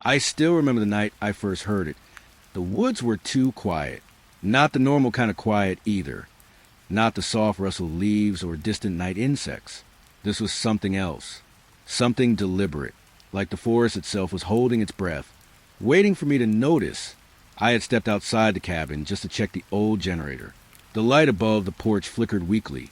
I still remember the night I first heard it. The woods were too quiet. Not the normal kind of quiet either. Not the soft rustle of leaves or distant night insects. This was something else. Something deliberate, like the forest itself was holding its breath, waiting for me to notice. I had stepped outside the cabin just to check the old generator. The light above the porch flickered weakly,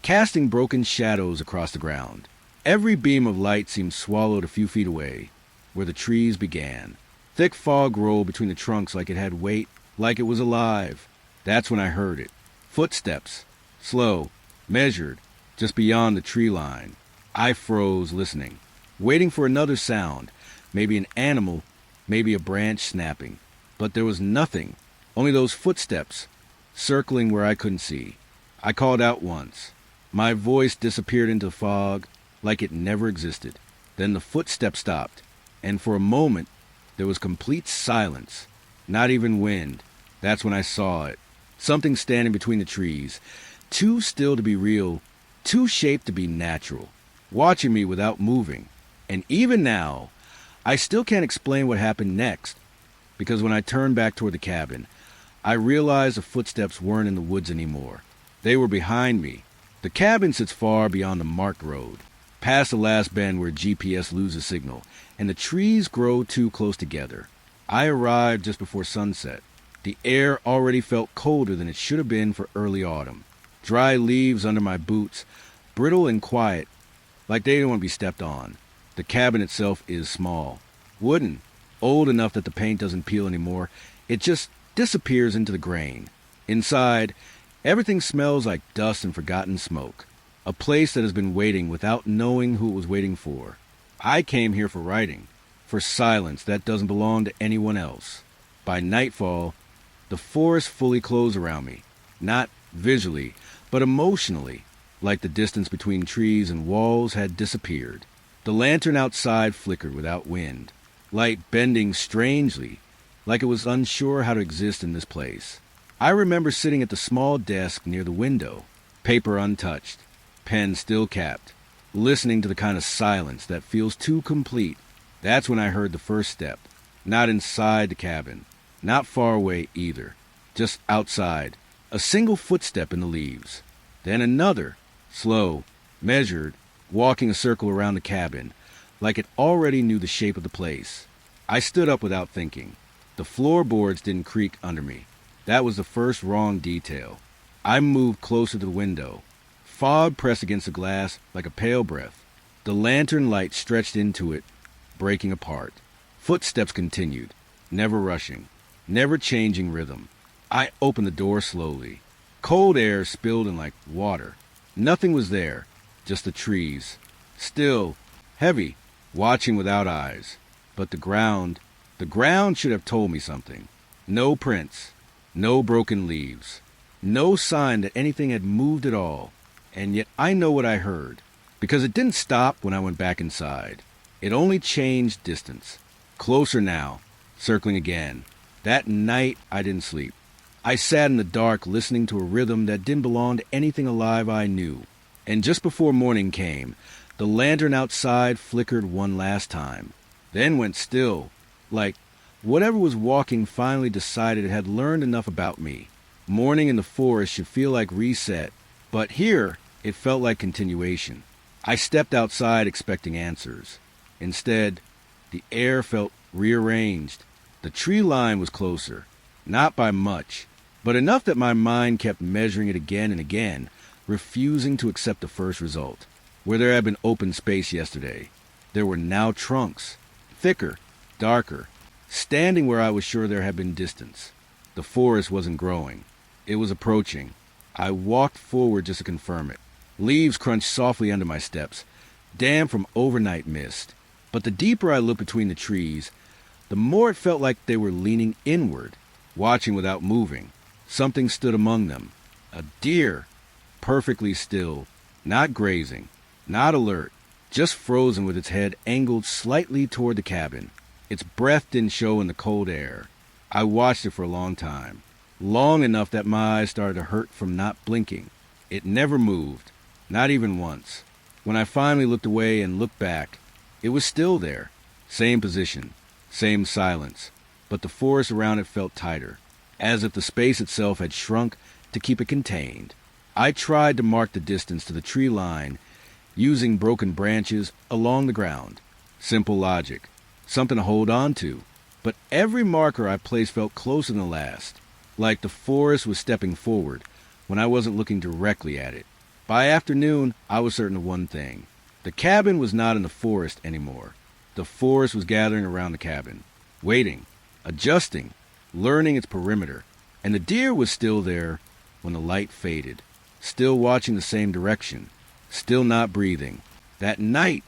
casting broken shadows across the ground. Every beam of light seemed swallowed a few feet away, where the trees began. Thick fog rolled between the trunks like it had weight, like it was alive. That's when I heard it. Footsteps. Slow, measured, just beyond the tree line. I froze, listening, waiting for another sound, maybe an animal, maybe a branch snapping. But there was nothing, only those footsteps, circling where I couldn't see. I called out once. My voice disappeared into the fog like it never existed. Then the footsteps stopped, and for a moment there was complete silence, not even wind. That's when I saw it. Something standing between the trees, too still to be real, too shaped to be natural, watching me without moving. And even now, I still can't explain what happened next, because when I turned back toward the cabin, I realized the footsteps weren't in the woods anymore. They were behind me. The cabin sits far beyond the marked road, past the last bend where GPS loses signal, and the trees grow too close together. I arrived just before sunset. The air already felt colder than it should have been for early autumn. Dry leaves under my boots, brittle and quiet, like they didn't want to be stepped on. The cabin itself is small, wooden, old enough that the paint doesn't peel anymore. It just disappears into the grain. Inside, everything smells like dust and forgotten smoke. A place that has been waiting without knowing who it was waiting for. I came here for writing, for silence that doesn't belong to anyone else. By nightfall, the forest fully closed around me, not visually, but emotionally, like the distance between trees and walls had disappeared. The lantern outside flickered without wind, light bending strangely, like it was unsure how to exist in this place. I remember sitting at the small desk near the window, paper untouched, pen still capped, listening to the kind of silence that feels too complete. That's when I heard the first step, not inside the cabin, not far away either, just outside, a single footstep in the leaves. Then another, slow, measured, walking a circle around the cabin, like it already knew the shape of the place. I stood up without thinking. The floorboards didn't creak under me. That was the first wrong detail. I moved closer to the window. Fog pressed against the glass like a pale breath. The lantern light stretched into it, breaking apart. Footsteps continued, never rushing, never changing rhythm. I opened the door slowly. Cold air spilled in like water. Nothing was there, just the trees. Still, heavy, watching without eyes. But the ground should have told me something. No prints, no broken leaves, no sign that anything had moved at all. And yet I know what I heard, because it didn't stop when I went back inside. It only changed distance. Closer now, circling again. That night I didn't sleep. I sat in the dark listening to a rhythm that didn't belong to anything alive I knew. And just before morning came, the lantern outside flickered one last time, then went still, like whatever was walking finally decided it had learned enough about me. Morning in the forest should feel like reset, but here it felt like continuation. I stepped outside expecting answers. Instead, the air felt rearranged. The tree line was closer, not by much, but enough that my mind kept measuring it again and again, refusing to accept the first result. Where there had been open space yesterday, there were now trunks, thicker, darker, standing where I was sure there had been distance. The forest wasn't growing. It was approaching. I walked forward just to confirm it. Leaves crunched softly under my steps, damp from overnight mist. But the deeper I looked between the trees, the more it felt like they were leaning inward, watching without moving. Something stood among them. A deer, perfectly still, not grazing, not alert, just frozen with its head angled slightly toward the cabin. Its breath didn't show in the cold air. I watched it for a long time, long enough that my eyes started to hurt from not blinking. It never moved, not even once. When I finally looked away and looked back, it was still there, same position, Same silence, but the forest around it felt tighter, as if the space itself had shrunk to keep it contained. I tried to mark the distance to the tree line using broken branches along the ground. Simple logic, something to hold on to. But every marker I placed felt closer than the last, like the forest was stepping forward when I wasn't looking directly at it. By afternoon, I was certain of one thing. The cabin was not in the forest anymore. The forest was gathering around the cabin, waiting, adjusting, learning its perimeter. And the deer was still there when the light faded, still watching the same direction, still not breathing. That night,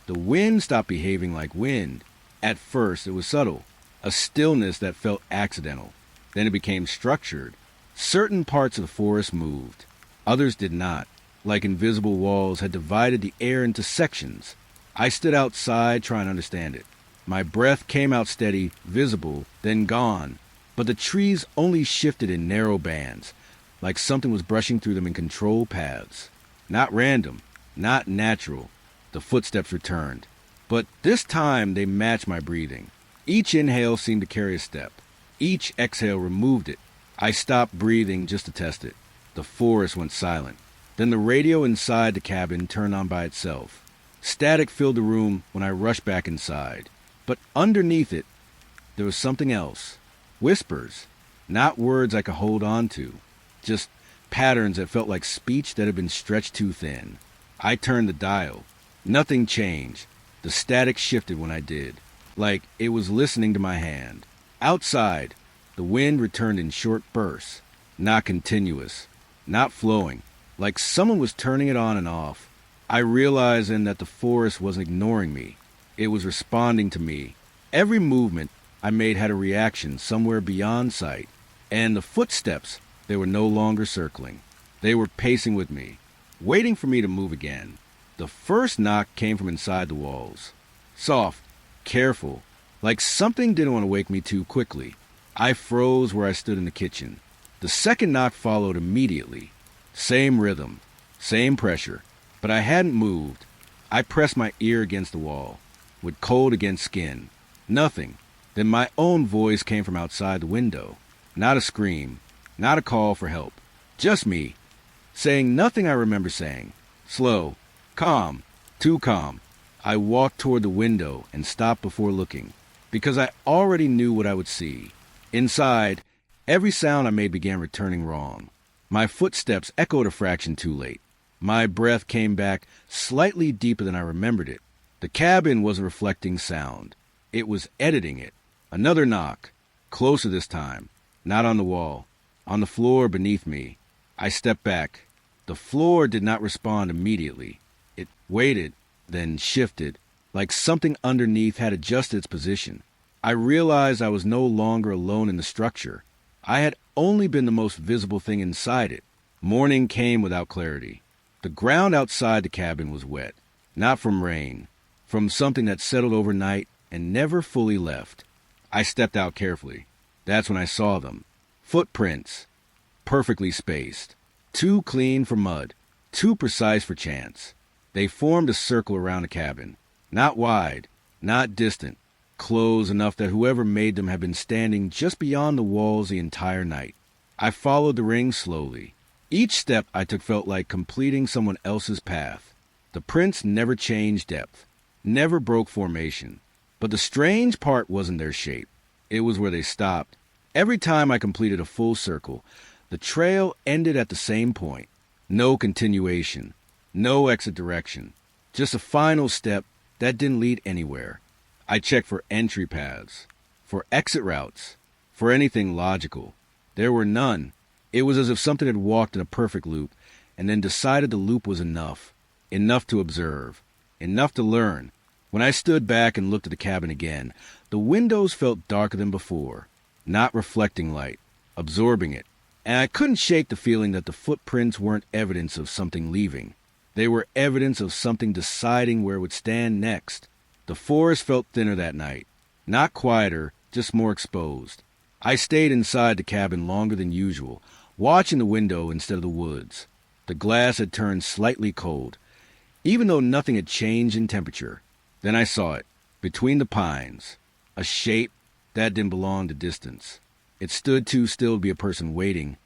the wind stopped behaving like wind. At first, it was subtle, a stillness that felt accidental. Then it became structured. Certain parts of the forest moved. Others did not, like invisible walls had divided the air into sections. I stood outside trying to understand it. My breath came out steady, visible, then gone. But the trees only shifted in narrow bands, like something was brushing through them in controlled paths. Not random, not natural. The footsteps returned. But this time they matched my breathing. Each inhale seemed to carry a step. Each exhale removed it. I stopped breathing just to test it. The forest went silent. Then the radio inside the cabin turned on by itself. Static filled the room when I rushed back inside. But underneath it, there was something else. Whispers. Not words I could hold on to. Just patterns that felt like speech that had been stretched too thin. I turned the dial. Nothing changed. The static shifted when I did, like it was listening to my hand. Outside, the wind returned in short bursts, not continuous, not flowing, like someone was turning it on and off. I realized then that the forest wasn't ignoring me. It was responding to me. Every movement I made had a reaction somewhere beyond sight, and the footsteps, they were no longer circling. They were pacing with me, waiting for me to move again. The first knock came from inside the walls. Soft, careful, like something didn't want to wake me too quickly. I froze where I stood in the kitchen. The second knock followed immediately. Same rhythm, same pressure, but I hadn't moved. I pressed my ear against the wall, with cold against skin. Nothing. Then my own voice came from outside the window. Not a scream, not a call for help. Just me, saying nothing I remember saying. Slow, calm, too calm. I walked toward the window and stopped before looking, because I already knew what I would see. Inside, every sound I made began returning wrong. My footsteps echoed a fraction too late. My breath came back slightly deeper than I remembered it. The cabin wasn't reflecting sound. It was editing it. Another knock, closer this time, not on the wall, on the floor beneath me. I stepped back. The floor did not respond immediately. It waited, then shifted, like something underneath had adjusted its position. I realized I was no longer alone in the structure. I had only been the most visible thing inside it. Morning came without clarity. The ground outside the cabin was wet, not from rain, from something that settled overnight and never fully left. I stepped out carefully. That's when I saw them. Footprints, perfectly spaced, too clean for mud, too precise for chance. They formed a circle around the cabin, not wide, not distant, close enough that whoever made them had been standing just beyond the walls the entire night. I followed the ring slowly. Each step I took felt like completing someone else's path. The prints never changed depth, never broke formation. But the strange part wasn't their shape. It was where they stopped. Every time I completed a full circle, the trail ended at the same point. No continuation, no exit direction, just a final step that didn't lead anywhere. I checked for entry paths, for exit routes, for anything logical. There were none. It was as if something had walked in a perfect loop and then decided the loop was enough to observe, enough to learn. When I stood back and looked at the cabin again, the windows felt darker than before, not reflecting light, absorbing it. And I couldn't shake the feeling that the footprints weren't evidence of something leaving. They were evidence of something deciding where it would stand next. The forest felt thinner that night, not quieter, just more exposed. I stayed inside the cabin longer than usual, watching the window instead of the woods. The glass had turned slightly cold, even though nothing had changed in temperature. Then I saw it, between the pines. A shape that didn't belong to distance. It stood too still to be a person waiting,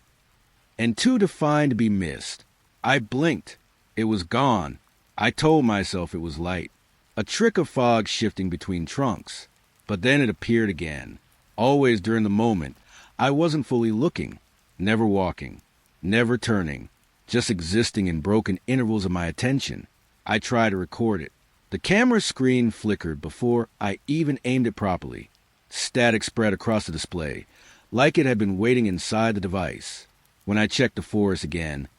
and too defined to be missed. I blinked. It was gone. I told myself it was light, a trick of fog shifting between trunks. But then it appeared again, always during the moment. I wasn't fully looking, never walking, never turning, just existing in broken intervals of my attention. I tried to record it. The camera screen flickered before I even aimed it properly. Static spread across the display, like it had been waiting inside the device. When I checked the forest again,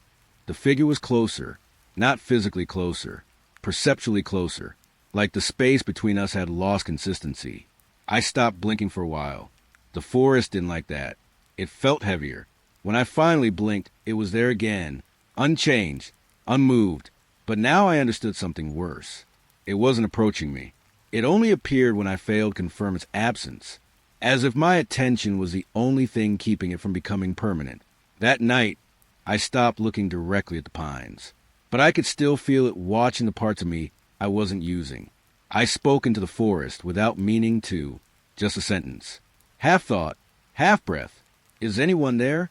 the figure was closer, not physically closer, perceptually closer, like the space between us had lost consistency. I stopped blinking for a while. The forest didn't like that. It felt heavier. When I finally blinked, it was there again, unchanged, unmoved. But now I understood something worse. It wasn't approaching me. It only appeared when I failed to confirm its absence, as if my attention was the only thing keeping it from becoming permanent. That night, I stopped looking directly at the pines, but I could still feel it watching the parts of me I wasn't using. I spoke into the forest without meaning to, just a sentence. Half thought, half breath. Is anyone there?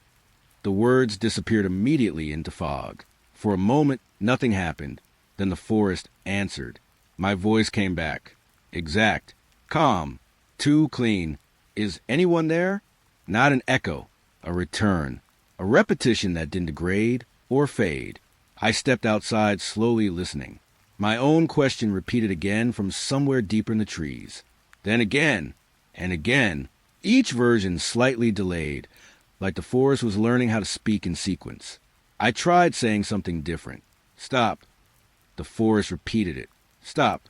The words disappeared immediately into fog. For a moment, nothing happened. Then the forest answered. My voice came back. Exact. Calm. Too clean. Is anyone there? Not an echo. A return. A repetition that didn't degrade or fade. I stepped outside, slowly listening. My own question repeated again from somewhere deeper in the trees. Then again, and again, each version slightly delayed, like the forest was learning how to speak in sequence. I tried saying something different. Stop. The forest repeated it. Stop.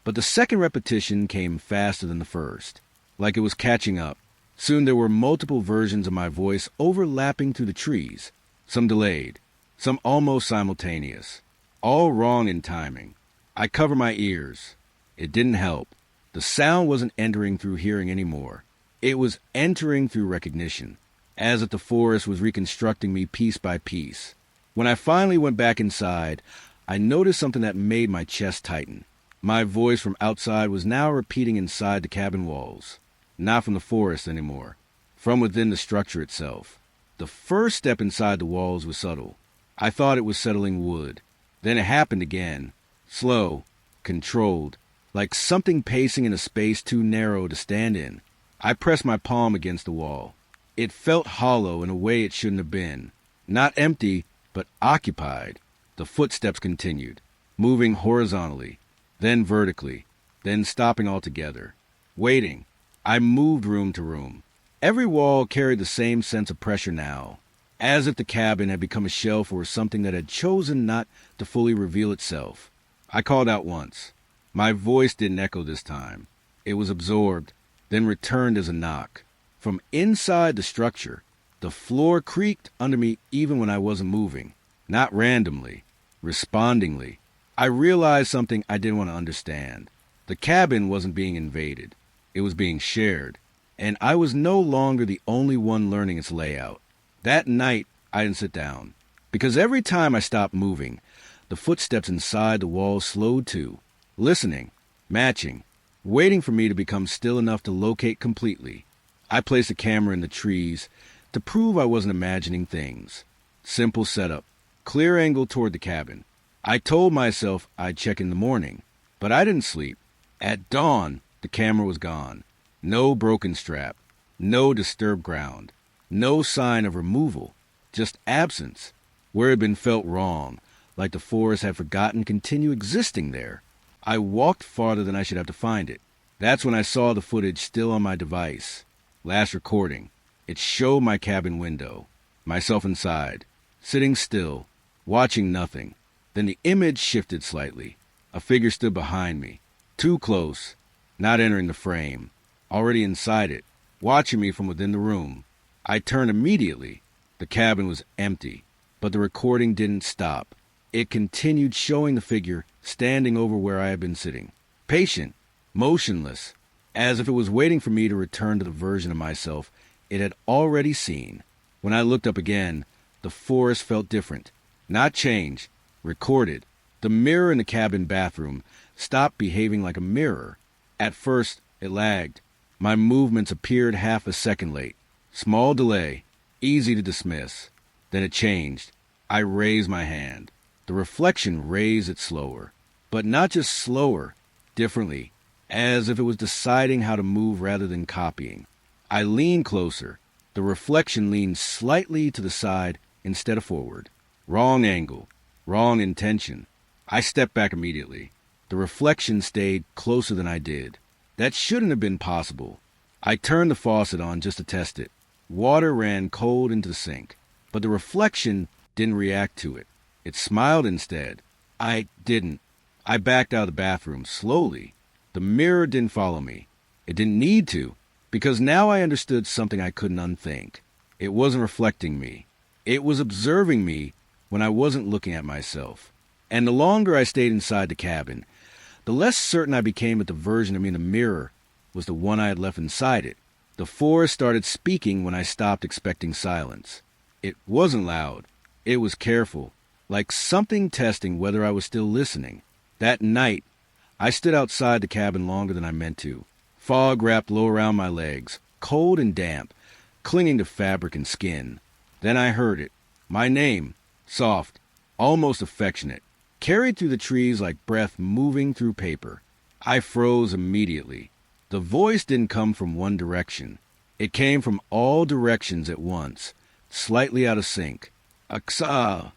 But the second repetition came faster than the first, like it was catching up. Soon there were multiple versions of my voice overlapping through the trees, some delayed, some almost simultaneous, all wrong in timing. I covered my ears. It didn't help. The sound wasn't entering through hearing anymore. It was entering through recognition, as if the forest was reconstructing me piece by piece. When I finally went back inside, I noticed something that made my chest tighten. My voice from outside was now repeating inside the cabin walls. Not from the forest anymore, from within the structure itself. The first step inside the walls was subtle. I thought it was settling wood. Then it happened again, slow, controlled, like something pacing in a space too narrow to stand in. I pressed my palm against the wall. It felt hollow in a way it shouldn't have been. Not empty, but occupied. The footsteps continued, moving horizontally, then vertically, then stopping altogether. Waiting. I moved room to room. Every wall carried the same sense of pressure now, as if the cabin had become a shelf or something that had chosen not to fully reveal itself. I called out once. My voice didn't echo this time. It was absorbed, then returned as a knock. From inside the structure, the floor creaked under me even when I wasn't moving. Not randomly, respondingly. I realized something I didn't want to understand. The cabin wasn't being invaded. It was being shared, and I was no longer the only one learning its layout. That night, I didn't sit down, because every time I stopped moving, the footsteps inside the wall slowed too, listening, matching, waiting for me to become still enough to locate completely. I placed a camera in the trees to prove I wasn't imagining things. Simple setup, clear angle toward the cabin. I told myself I'd check in the morning, but I didn't sleep. At dawn, the camera was gone. No broken strap. No disturbed ground. No sign of removal. Just absence. Where it had been felt wrong, like the forest had forgotten to continue existing there. I walked farther than I should have to find it. That's when I saw the footage still on my device. Last recording. It showed my cabin window. Myself inside. Sitting still. Watching nothing. Then the image shifted slightly. A figure stood behind me. Too close. Not entering the frame, already inside it, watching me from within the room. I turned immediately. The cabin was empty, but the recording didn't stop. It continued showing the figure standing over where I had been sitting, patient, motionless, as if it was waiting for me to return to the version of myself it had already seen. When I looked up again, the forest felt different, not changed, recorded. The mirror in the cabin bathroom stopped behaving like a mirror. At first, it lagged. My movements appeared half a second late. Small delay, easy to dismiss. Then it changed. I raised my hand. The reflection raised it slower. But not just slower, differently, as if it was deciding how to move rather than copying. I leaned closer. The reflection leaned slightly to the side instead of forward. Wrong angle, wrong intention. I stepped back immediately. The reflection stayed closer than I did. That shouldn't have been possible. I turned the faucet on just to test it. Water ran cold into the sink, but the reflection didn't react to it. It smiled instead. I didn't. I backed out of the bathroom slowly. The mirror didn't follow me. It didn't need to, because now I understood something I couldn't unthink. It wasn't reflecting me. It was observing me when I wasn't looking at myself. And the longer I stayed inside the cabin, the less certain I became that the version of me in the mirror was the one I had left inside it. The forest started speaking when I stopped expecting silence. It wasn't loud. It was careful, like something testing whether I was still listening. That night, I stood outside the cabin longer than I meant to. Fog wrapped low around my legs, cold and damp, clinging to fabric and skin. Then I heard it. My name, soft, almost affectionate, carried through the trees like breath moving through paper. I froze immediately. The voice didn't come from one direction. It came from all directions at once, slightly out of sync. Aksa.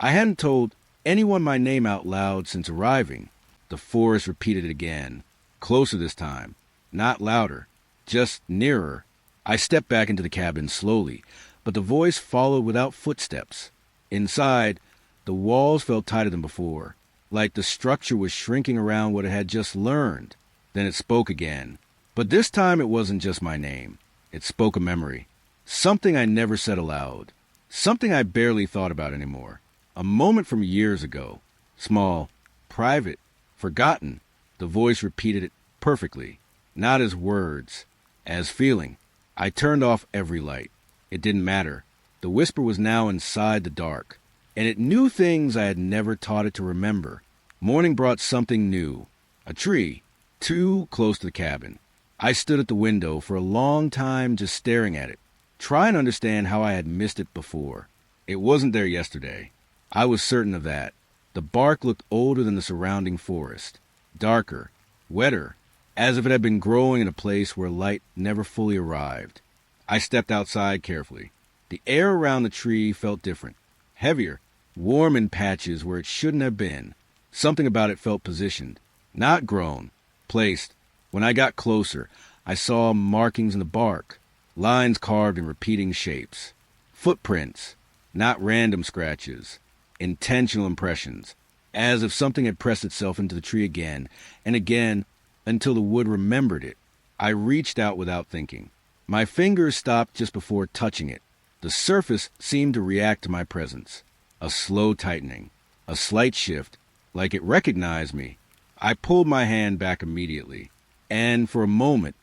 I hadn't told anyone my name out loud since arriving. The forest repeated it again, closer this time, not louder, just nearer. I stepped back into the cabin slowly, but the voice followed without footsteps. Inside, the walls felt tighter than before, like the structure was shrinking around what it had just learned. Then it spoke again. But this time it wasn't just my name. It spoke a memory. Something I never said aloud. Something I barely thought about anymore. A moment from years ago. Small, private, forgotten. The voice repeated it perfectly. Not as words, as feeling. I turned off every light. It didn't matter. The whisper was now inside the dark. And it knew things I had never taught it to remember. Morning brought something new. A tree. Too close to the cabin. I stood at the window for a long time just staring at it, trying to understand how I had missed it before. It wasn't there yesterday. I was certain of that. The bark looked older than the surrounding forest, darker, wetter, as if it had been growing in a place where light never fully arrived. I stepped outside carefully. The air around the tree felt different, heavier, warm in patches where it shouldn't have been. Something about it felt positioned, not grown, placed. When I got closer, I saw markings in the bark, lines carved in repeating shapes. Footprints, not random scratches, intentional impressions, as if something had pressed itself into the tree again and again until the wood remembered it. I reached out without thinking. My fingers stopped just before touching it. The surface seemed to react to my presence. A slow tightening, a slight shift, like it recognized me. I pulled my hand back immediately. And for a moment,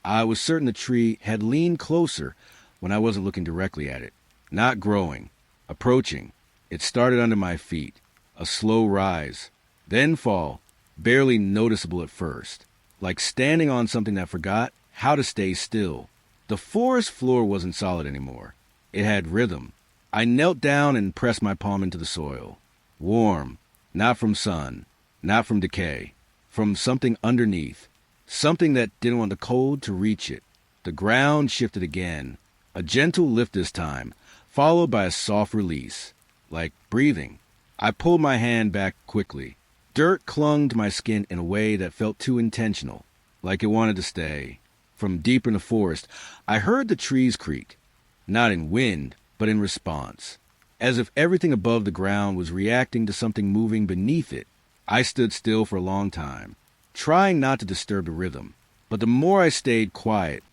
I was certain the tree had leaned closer when I wasn't looking directly at it. Not growing, approaching. It started under my feet, a slow rise, then fall, barely noticeable at first, like standing on something that forgot how to stay still. The forest floor wasn't solid anymore. It had rhythm. I knelt down and pressed my palm into the soil. Warm, not from sun, not from decay, from something underneath. Something that didn't want the cold to reach it. The ground shifted again, a gentle lift this time, followed by a soft release, like breathing. I pulled my hand back quickly. Dirt clung to my skin in a way that felt too intentional, like it wanted to stay. From deep in the forest, I heard the trees creak, not in wind, but in response, as if everything above the ground was reacting to something moving beneath it. I stood still for a long time, trying not to disturb the rhythm. But the more I stayed quiet,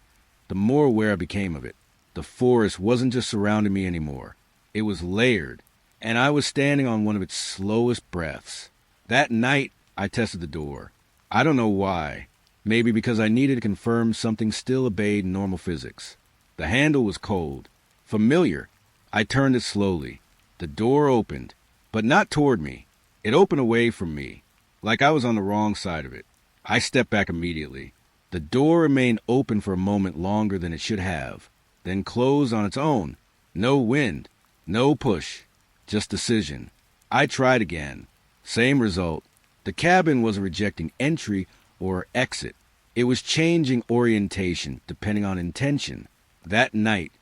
the more aware I became of it. The forest wasn't just surrounding me anymore. It was layered, and I was standing on one of its slowest breaths. That night, I tested the door. I don't know why. Maybe because I needed to confirm something still obeyed normal physics. The handle was cold, familiar. I turned it slowly. The door opened, but not toward me. It opened away from me, like I was on the wrong side of it. I stepped back immediately. The door remained open for a moment longer than it should have, then closed on its own. No wind, no push, just decision. I tried again. Same result. The cabin wasn't rejecting entry or exit. It was changing orientation depending on intention. That night,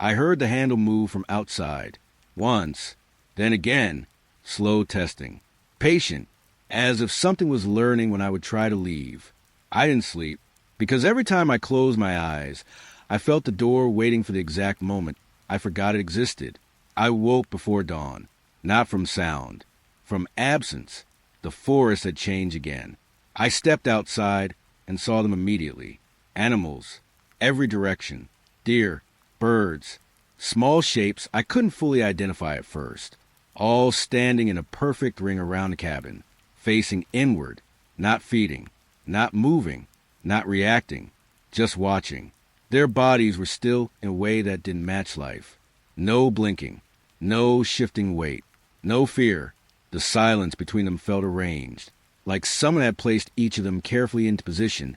I heard the handle move from outside. Once, then again, slow testing. Patient, as if something was learning when I would try to leave. I didn't sleep, because every time I closed my eyes, I felt the door waiting for the exact moment I forgot it existed. I woke before dawn, not from sound, from absence. The forest had changed again. I stepped outside and saw them immediately. Animals, every direction. Deer, birds, small shapes I couldn't fully identify at first, all standing in a perfect ring around the cabin, facing inward, not feeding, not moving, not reacting, just watching. Their bodies were still in a way that didn't match life. No blinking, no shifting weight, no fear. The silence between them felt arranged, like someone had placed each of them carefully into position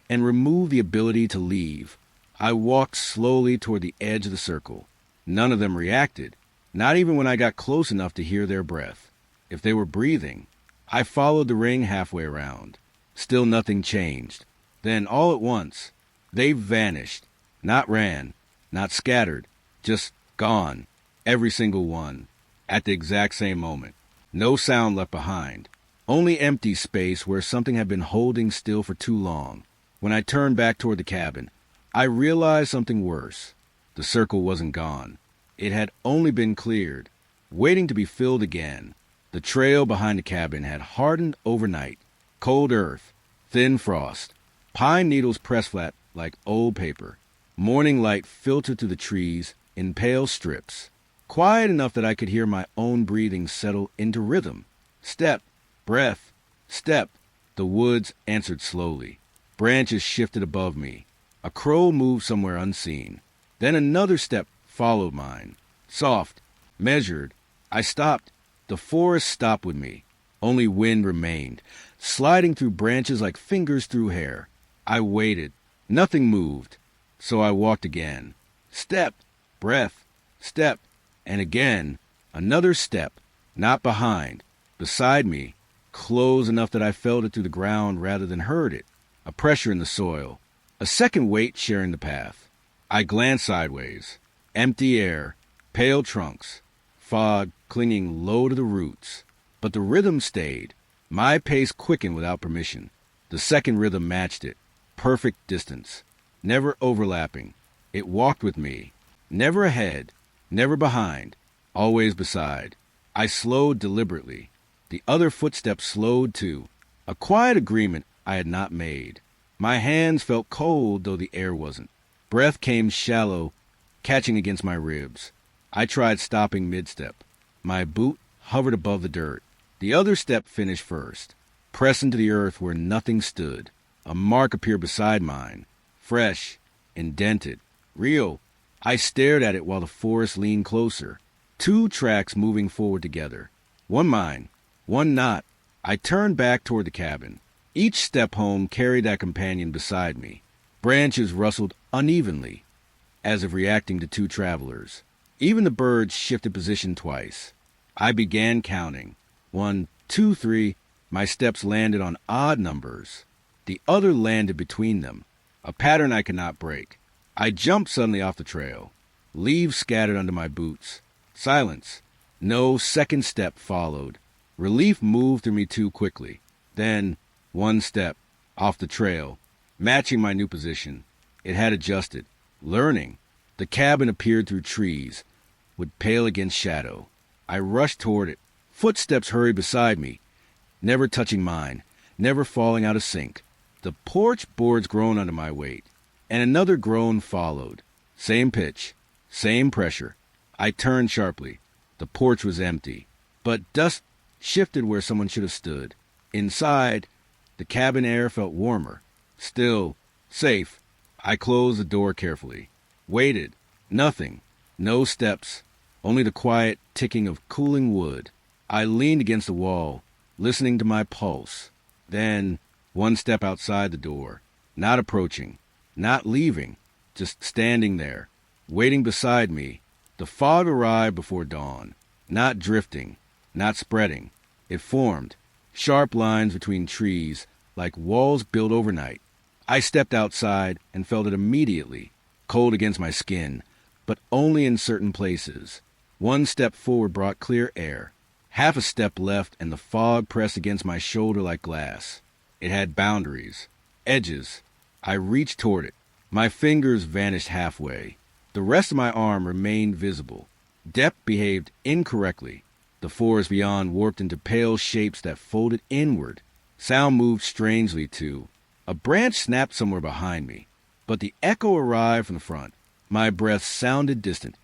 and removed the ability to leave. I walked slowly toward the edge of the circle. None of them reacted, not even when I got close enough to hear their breath. If they were breathing, I followed the ring halfway around. Still nothing changed. Then, all at once, they vanished. Not ran, not scattered, just gone. Every single one. At the exact same moment. No sound left behind. Only empty space where something had been holding still for too long. When I turned back toward the cabin, I realized something worse. The circle wasn't gone. It had only been cleared, waiting to be filled again. The trail behind the cabin had hardened overnight. Cold earth, thin frost, pine needles pressed flat like old paper. Morning light filtered through the trees in pale strips, quiet enough that I could hear my own breathing settle into rhythm. Step, breath, step. The woods answered slowly. Branches shifted above me. A crow moved somewhere unseen. Then another step followed mine. Soft, measured. I stopped. The forest stopped with me. Only wind remained, sliding through branches like fingers through hair. I waited. Nothing moved. So I walked again. Step, breath, step. And again, another step. Not behind. Beside me. Close enough that I felt it through the ground rather than heard it. A pressure in the soil. A second weight sharing the path. I glanced sideways. Empty air, pale trunks, fog clinging low to the roots. But the rhythm stayed. My pace quickened without permission. The second rhythm matched it. Perfect distance. Never overlapping. It walked with me. Never ahead, never behind, always beside. I slowed deliberately. The other footsteps slowed too. A quiet agreement I had not made. My hands felt cold, though the air wasn't. Breath came shallow, catching against my ribs. I tried stopping mid-step. My boot hovered above the dirt. The other step finished first. Pressed into the earth where nothing stood. A mark appeared beside mine. Fresh, indented, real. I stared at it while the forest leaned closer. Two tracks moving forward together. One mine, one not. I turned back toward the cabin. Each step home carried that companion beside me. Branches rustled unevenly, as if reacting to two travelers. Even the birds shifted position twice. I began counting. 1, 2, 3. My steps landed on odd numbers. The other landed between them, a pattern I could not break. I jumped suddenly off the trail. Leaves scattered under my boots. Silence. No second step followed. Relief moved through me too quickly. Then, one step, off the trail, matching my new position. It had adjusted. Learning. The cabin appeared through trees, would pale against shadow. I rushed toward it. Footsteps hurried beside me, never touching mine, never falling out of sync. The porch boards groaned under my weight, and another groan followed. Same pitch, same pressure. I turned sharply. The porch was empty, but dust shifted where someone should have stood. Inside, the cabin air felt warmer. Still, safe. I closed the door carefully. Waited. Nothing. No steps. Only the quiet ticking of cooling wood. I leaned against the wall, listening to my pulse. Then, one step outside the door. Not approaching, not leaving, just standing there, waiting beside me. The fog arrived before dawn, not drifting, not spreading. It formed, sharp lines between trees, like walls built overnight. I stepped outside and felt it immediately, cold against my skin, but only in certain places. One step forward brought clear air. Half a step left and the fog pressed against my shoulder like glass. It had boundaries, edges. I reached toward it. My fingers vanished halfway. The rest of my arm remained visible. Depth behaved incorrectly. The forest beyond warped into pale shapes that folded inward. Sound moved strangely, too. A branch snapped somewhere behind me, but the echo arrived from the front. My breath sounded distant,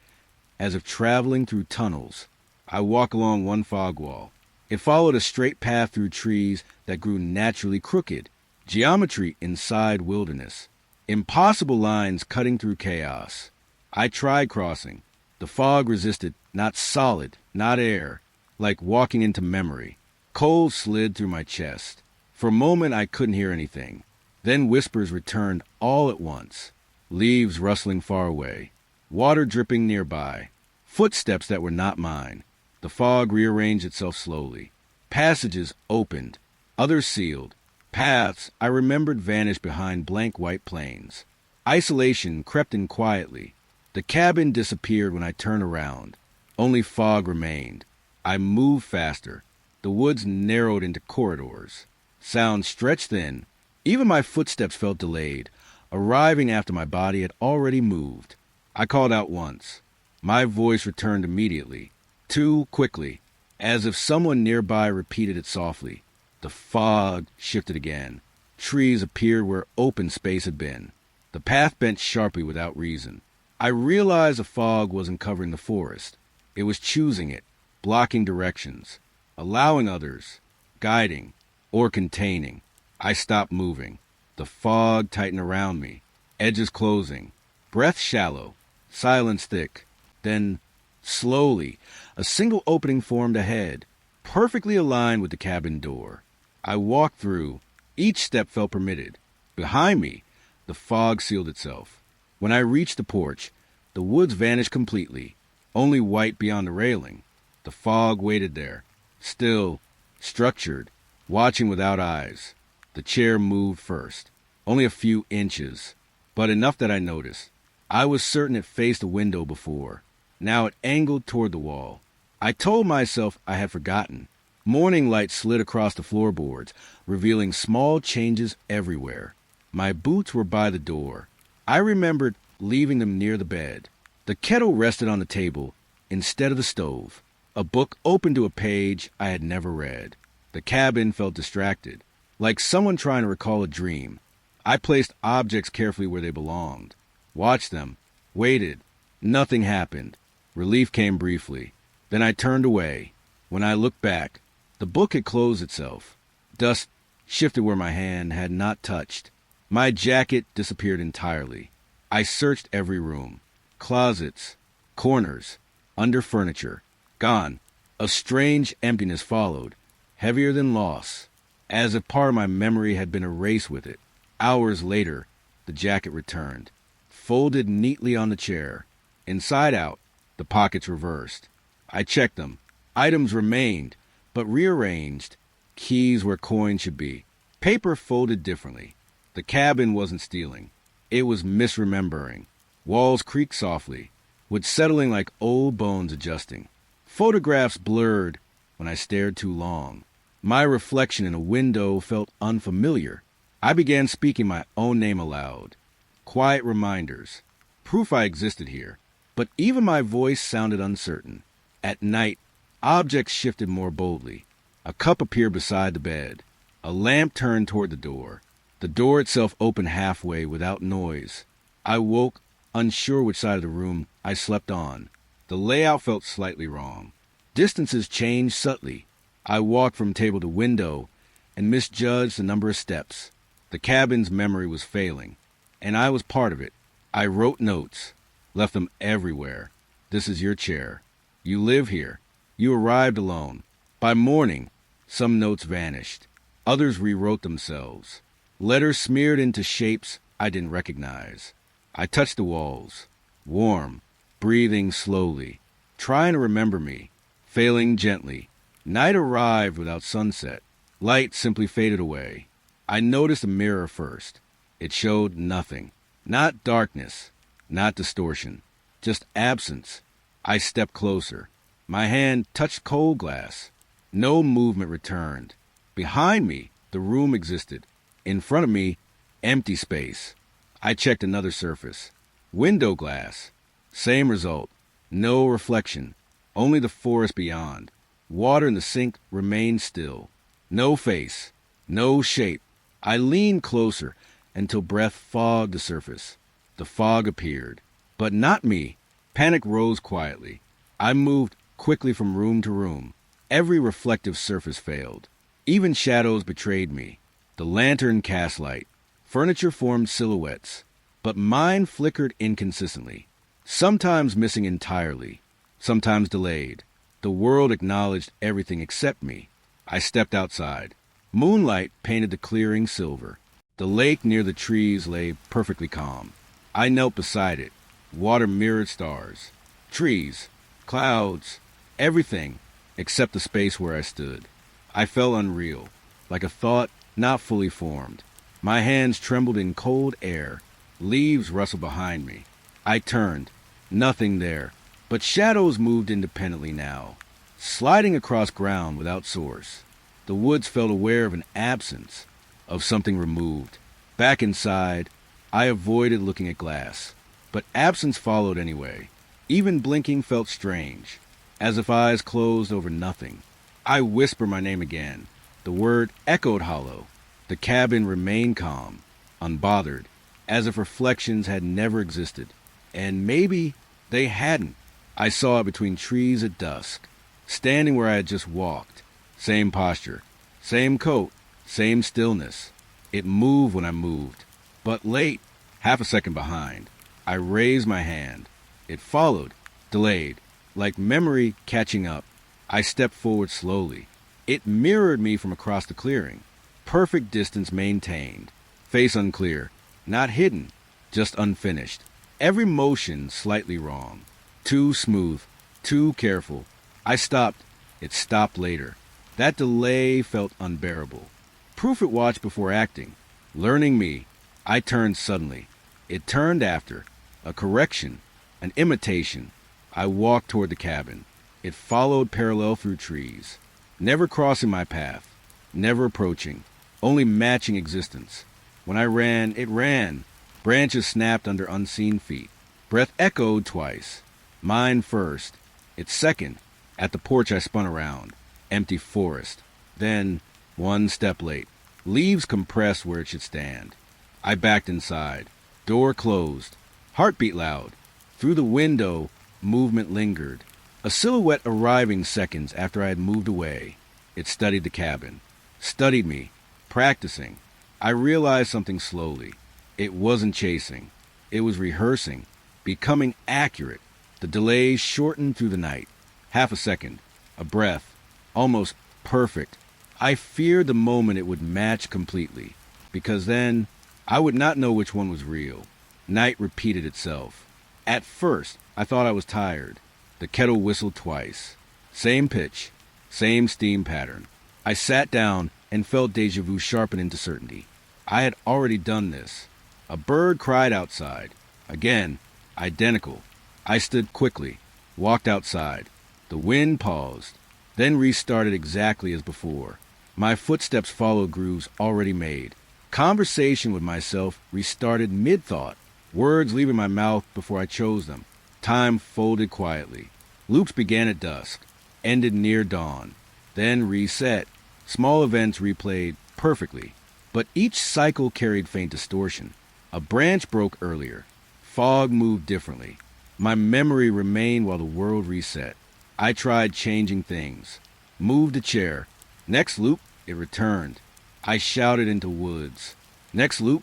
as if traveling through tunnels. I walked along one fog wall. It followed a straight path through trees that grew naturally crooked. Geometry inside wilderness. Impossible lines cutting through chaos. I tried crossing. The fog resisted, not solid, not air, like walking into memory. Cold slid through my chest. For a moment I couldn't hear anything. Then whispers returned all at once. Leaves rustling far away. Water dripping nearby. Footsteps that were not mine. The fog rearranged itself slowly. Passages opened. Others sealed. Paths I remembered vanished behind blank white plains. Isolation crept in quietly. The cabin disappeared when I turned around. Only fog remained. I moved faster. The woods narrowed into corridors. Sound stretched thin. Even my footsteps felt delayed, arriving after my body had already moved. I called out once. My voice returned immediately, too quickly, as if someone nearby repeated it softly. The fog shifted again. Trees appeared where open space had been. The path bent sharply without reason. I realized the fog wasn't covering the forest. It was choosing it, blocking directions, allowing others, guiding, or containing. I stopped moving. The fog tightened around me, edges closing, breath shallow, silence thick. Then, slowly, a single opening formed ahead, perfectly aligned with the cabin door. I walked through. Each step felt permitted. Behind me, the fog sealed itself. When I reached the porch, the woods vanished completely, only white beyond the railing. The fog waited there, still, structured, watching without eyes. The chair moved first, only a few inches, but enough that I noticed. I was certain it faced a window before. Now it angled toward the wall. I told myself I had forgotten. Morning light slid across the floorboards, revealing small changes everywhere. My boots were by the door. I remembered leaving them near the bed. The kettle rested on the table instead of the stove. A book open to a page I had never read. The cabin felt distracted, like someone trying to recall a dream. I placed objects carefully where they belonged, watched them, waited. Nothing happened. Relief came briefly. Then I turned away. When I looked back, the book had closed itself. Dust shifted where my hand had not touched. My jacket disappeared entirely. I searched every room. Closets, corners, under furniture. Gone. A strange emptiness followed, heavier than loss, as if part of my memory had been erased with it. Hours later, the jacket returned, folded neatly on the chair. Inside out, the pockets reversed. I checked them. Items remained, but rearranged. Keys where coins should be. Paper folded differently. The cabin wasn't stealing. It was misremembering. Walls creaked softly, with settling like old bones adjusting. Photographs blurred when I stared too long. My reflection in a window felt unfamiliar. I began speaking my own name aloud. Quiet reminders. Proof I existed here. But even my voice sounded uncertain. At night, objects shifted more boldly. A cup appeared beside the bed. A lamp turned toward the door. The door itself opened halfway without noise. I woke, unsure which side of the room I slept on. The layout felt slightly wrong. Distances changed subtly. I walked from table to window and misjudged the number of steps. The cabin's memory was failing, and I was part of it. I wrote notes, left them everywhere. This is your chair. You live here. You arrived alone. By morning, some notes vanished. Others rewrote themselves. letters smeared into shapes I didn't recognize. I touched the walls, warm, breathing slowly, trying to remember me, failing gently. Night arrived without sunset. Light simply faded away. I noticed a mirror first. It showed nothing. Not darkness, not distortion, just absence. I stepped closer. My hand touched cold glass. No movement returned. Behind me, the room existed. In front of me, empty space. I checked another surface. Window glass. Same result. No reflection. Only the forest beyond. Water in the sink remained still. No face. No shape. I leaned closer until breath fogged the surface. The fog appeared. But not me. Panic rose quietly. I moved quickly from room to room. Every reflective surface failed. Even shadows betrayed me. The lantern cast light. Furniture formed silhouettes. But mine flickered inconsistently. Sometimes missing entirely. Sometimes delayed. The world acknowledged everything except me. I stepped outside. Moonlight painted the clearing silver. The lake near the trees lay perfectly calm. I knelt beside it. Water mirrored stars. Trees. Clouds. Everything except the space where I stood. I felt unreal, like a thought not fully formed. My hands trembled in cold air. Leaves rustled behind me. I turned. Nothing there. But shadows moved independently now, sliding across ground without source. The woods felt aware of an absence, of something removed. Back inside, I avoided looking at glass. But absence followed anyway. Even blinking felt strange, as if eyes closed over nothing. I whispered my name again. The word echoed hollow. The cabin remained calm, unbothered, as if reflections had never existed. And maybe they hadn't. I saw it between trees at dusk, standing where I had just walked. Same posture, same coat, same stillness. It moved when I moved, but late, half a second behind. I raised my hand. It followed, delayed, like memory catching up. I stepped forward slowly. It mirrored me from across the clearing. Perfect distance maintained. Face unclear, not hidden, just unfinished. Every motion slightly wrong. Too smooth, too careful. I stopped. It stopped later. That delay felt unbearable. Proof it watched before acting. Learning me, I turned suddenly. It turned after. A correction, an imitation. I walked toward the cabin. It followed parallel through trees. Never crossing my path. Never approaching. Only matching existence. When I ran, it ran. Branches snapped under unseen feet. Breath echoed twice. Mine first. Its second. At the porch I spun around. Empty forest. Then, one step late. Leaves compressed where it should stand. I backed inside. Door closed. Heartbeat loud. Through the window, movement lingered. A silhouette arriving seconds after I had moved away. It studied the cabin. Studied me. Practicing. I realized something slowly. It wasn't chasing. It was rehearsing. Becoming accurate. The delays shortened through the night. Half a second. A breath. Almost perfect. I feared the moment it would match completely, because then I would not know which one was real. Night repeated itself. At first, I thought I was tired. The kettle whistled twice. Same pitch. Same steam pattern. I sat down and felt déjà vu sharpen into certainty. I had already done this. A bird cried outside. Again, identical. I stood quickly, walked outside. The wind paused, then restarted exactly as before. My footsteps followed grooves already made. Conversation with myself restarted mid-thought, words leaving my mouth before I chose them. Time folded quietly. Loops began at dusk, ended near dawn, then reset. Small events replayed perfectly, but each cycle carried faint distortion. A branch broke earlier. Fog moved differently. My memory remained while the world reset. I tried changing things. Moved a chair. Next loop, it returned. I shouted into woods. Next loop,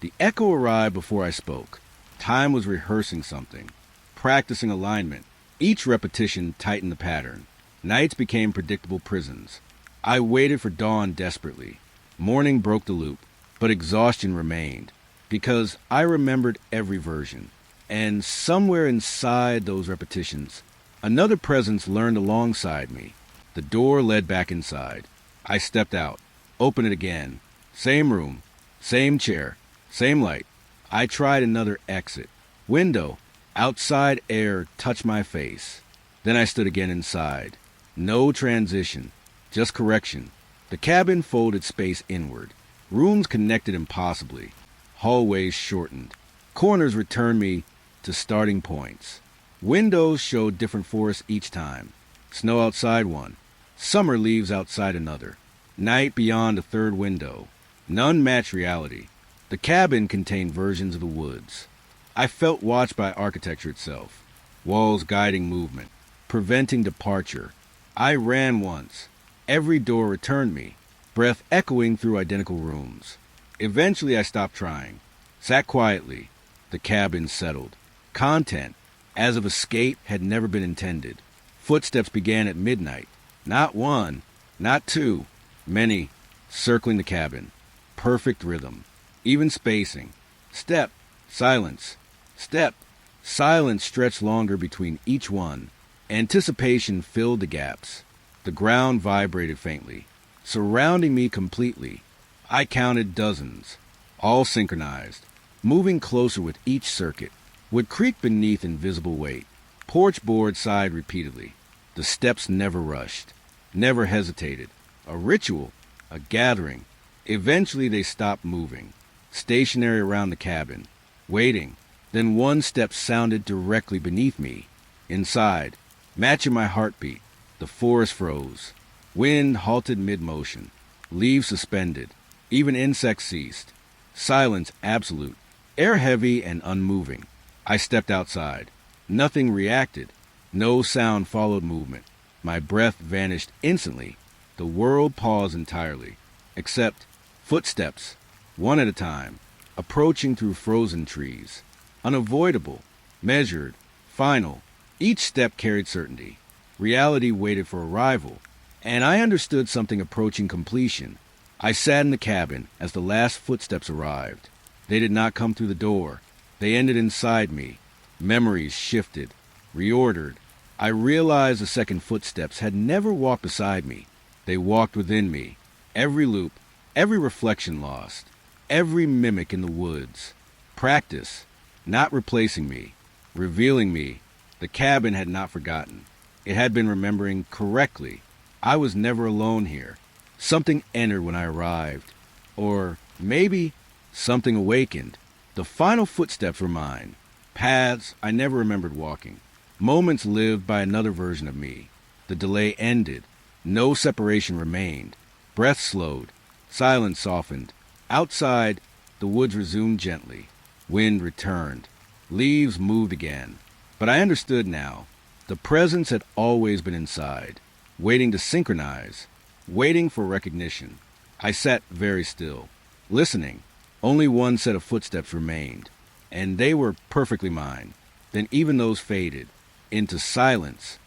the echo arrived before I spoke. Time was rehearsing something, practicing alignment. Each repetition tightened the pattern. Nights became predictable prisons. I waited for dawn desperately. Morning broke the loop. But exhaustion remained, because I remembered every version. And somewhere inside those repetitions, another presence learned alongside me. The door led back inside. I stepped out, opened it again. Same room, same chair, same light. I tried another exit. Window, outside air touched my face. Then I stood again inside. No transition, just correction. The cabin folded space inward. Rooms connected impossibly. Hallways shortened. Corners returned me to starting points. Windows showed different forests each time. Snow outside one. Summer leaves outside another. Night beyond a third window. None matched reality. The cabin contained versions of the woods. I felt watched by architecture itself. Walls guiding movement, preventing departure. I ran once. Every door returned me, breath echoing through identical rooms. Eventually I stopped trying. Sat quietly. The cabin settled. Content, as of escape, had never been intended. Footsteps began at midnight. Not one, not two, many, circling the cabin. Perfect rhythm. Even spacing. Step, silence. Step, silence stretched longer between each one. Anticipation filled the gaps. The ground vibrated faintly, surrounding me completely. I counted dozens, all synchronized, moving closer with each circuit. Would creak beneath invisible weight. Porch board sighed repeatedly. The steps never rushed, never hesitated. A ritual, a gathering. Eventually they stopped moving, stationary around the cabin, waiting. Then one step sounded directly beneath me. Inside, matching my heartbeat, the forest froze. Wind halted mid-motion. Leaves suspended. Even insects ceased. Silence absolute. Air heavy and unmoving. I stepped outside. Nothing reacted. No sound followed movement. My breath vanished instantly. The world paused entirely. Except footsteps, one at a time, approaching through frozen trees. Unavoidable, measured, final. Each step carried certainty. Reality waited for arrival, and I understood something approaching completion. I sat in the cabin as the last footsteps arrived. They did not come through the door. They ended inside me. Memories shifted, reordered. I realized the second footsteps had never walked beside me. They walked within me. Every loop, every reflection lost, every mimic in the woods. Practice, not replacing me, revealing me. The cabin had not forgotten. It had been remembering correctly. I was never alone here. Something entered when I arrived. Or maybe something awakened. The final footsteps were mine. Paths I never remembered walking. Moments lived by another version of me. The delay ended. No separation remained. Breath slowed. Silence softened. Outside, the woods resumed gently. Wind returned. Leaves moved again. But I understood now. The presence had always been inside, waiting to synchronize, waiting for recognition. I sat very still, listening. Only one set of footsteps remained, and they were perfectly mine. Then even those faded into silence,